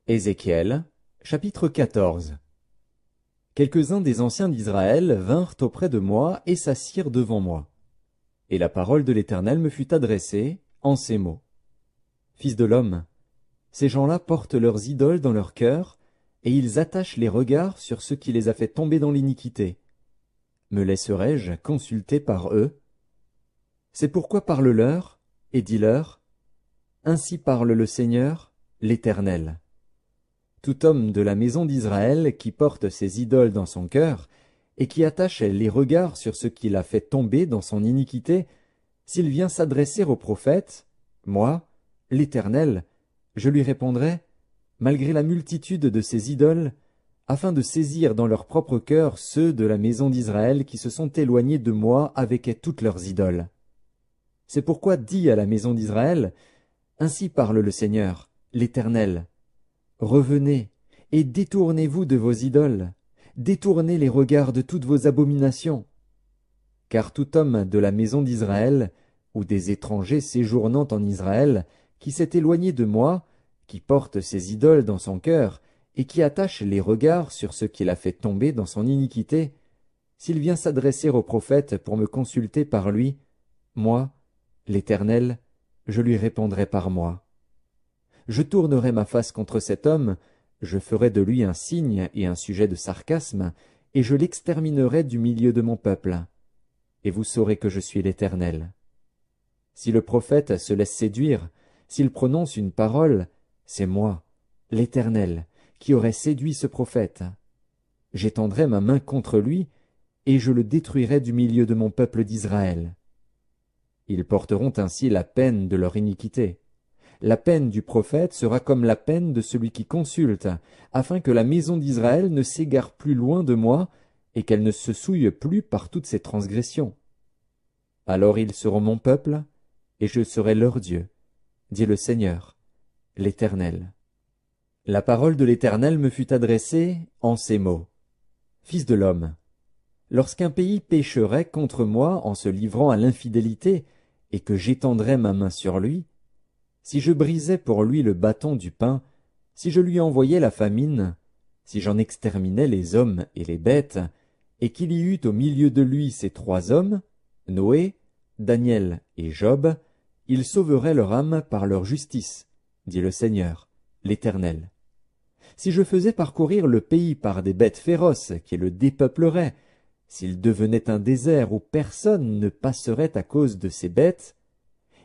Ézéchiel, chapitre 14. Quelques-uns des anciens d'Israël vinrent auprès de moi et s'assirent devant moi. Et la parole de l'Éternel me fut adressée en ces mots. Fils de l'homme, ces gens-là portent leurs idoles dans leur cœur, et ils attachent les regards sur ce qui les a fait tomber dans l'iniquité. Me laisserai-je consulter par eux? C'est pourquoi parle-leur, et dis-leur, ainsi parle le Seigneur, l'Éternel. Tout homme de la maison d'Israël qui porte ses idoles dans son cœur, et qui attache les regards sur ce qui l'a fait tomber dans son iniquité, s'il vient s'adresser au prophète, moi, l'Éternel, je lui répondrai, malgré la multitude de ces idoles, afin de saisir dans leur propre cœur ceux de la maison d'Israël qui se sont éloignés de moi avec toutes leurs idoles. C'est pourquoi dis à la maison d'Israël, ainsi parle le Seigneur, l'Éternel. Revenez, et détournez-vous de vos idoles, détournez les regards de toutes vos abominations. Car tout homme de la maison d'Israël, ou des étrangers séjournant en Israël, qui s'est éloigné de moi, qui porte ses idoles dans son cœur, et qui attache les regards sur ce qu'il a fait tomber dans son iniquité, s'il vient s'adresser au prophète pour me consulter par lui, moi, l'Éternel, je lui répondrai par moi. Je tournerai ma face contre cet homme, je ferai de lui un signe et un sujet de sarcasme, et je l'exterminerai du milieu de mon peuple. Et vous saurez que je suis l'Éternel. Si le prophète se laisse séduire, s'il prononce une parole, c'est moi, l'Éternel, qui aurai séduit ce prophète. J'étendrai ma main contre lui, et je le détruirai du milieu de mon peuple d'Israël. Ils porteront ainsi la peine de leur iniquité. La peine du prophète sera comme la peine de celui qui consulte, afin que la maison d'Israël ne s'égare plus loin de moi, et qu'elle ne se souille plus par toutes ses transgressions. Alors ils seront mon peuple, et je serai leur Dieu, dit le Seigneur, l'Éternel. La parole de l'Éternel me fut adressée en ces mots. Fils de l'homme, lorsqu'un pays pécherait contre moi en se livrant à l'infidélité, et que j'étendrais ma main sur lui, si je brisais pour lui le bâton du pain, si je lui envoyais la famine, si j'en exterminais les hommes et les bêtes, et qu'il y eût au milieu de lui ces trois hommes, Noé, Daniel et Job, ils sauveraient leur âme par leur justice, dit le Seigneur, l'Éternel. Si je faisais parcourir le pays par des bêtes féroces qui le dépeupleraient, s'il devenait un désert où personne ne passerait à cause de ces bêtes,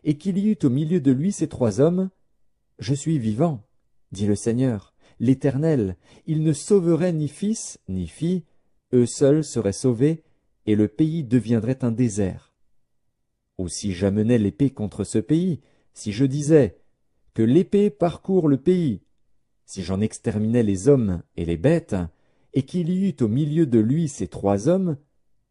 et qu'il y eût au milieu de lui ces trois hommes, je suis vivant, dit le Seigneur, l'Éternel, il ne sauverait ni fils ni fille, eux seuls seraient sauvés, et le pays deviendrait un désert. Ou si j'amenais l'épée contre ce pays, si je disais, que l'épée parcourt le pays, si j'en exterminais les hommes et les bêtes, et qu'il y eût au milieu de lui ces trois hommes,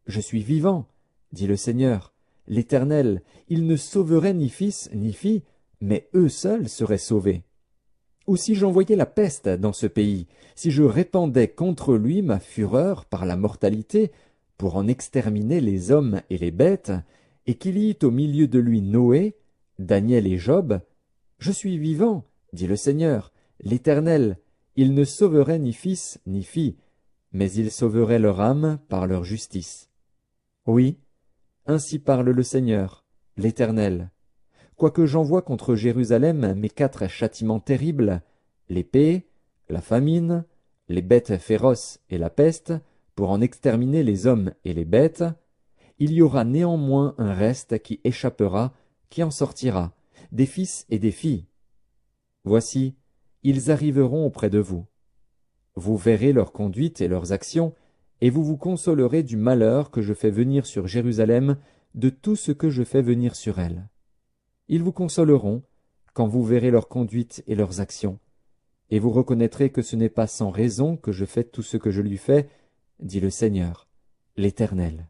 je suis vivant, dit le Seigneur, l'Éternel, il ne sauverait ni fils ni fille, mais eux seuls seraient sauvés. Ou si j'envoyais la peste dans ce pays, si je répandais contre lui ma fureur par la mortalité, pour en exterminer les hommes et les bêtes, et qu'il y eût au milieu de lui Noé, Daniel et Job, je suis vivant, dit le Seigneur, l'Éternel, il ne sauverait ni fils ni fille, mais il sauverait leur âme par leur justice. Oui, ainsi parle le Seigneur, l'Éternel. Quoique j'envoie contre Jérusalem mes 4 châtiments terribles, l'épée, la famine, les bêtes féroces et la peste, pour en exterminer les hommes et les bêtes, il y aura néanmoins un reste qui échappera, qui en sortira, des fils et des filles. Voici, ils arriveront auprès de vous. Vous verrez leur conduite et leurs actions, et vous vous consolerez du malheur que je fais venir sur Jérusalem, de tout ce que je fais venir sur elle. Ils vous consoleront, quand vous verrez leur conduite et leurs actions, et vous reconnaîtrez que ce n'est pas sans raison que je fais tout ce que je lui fais, dit le Seigneur, l'Éternel.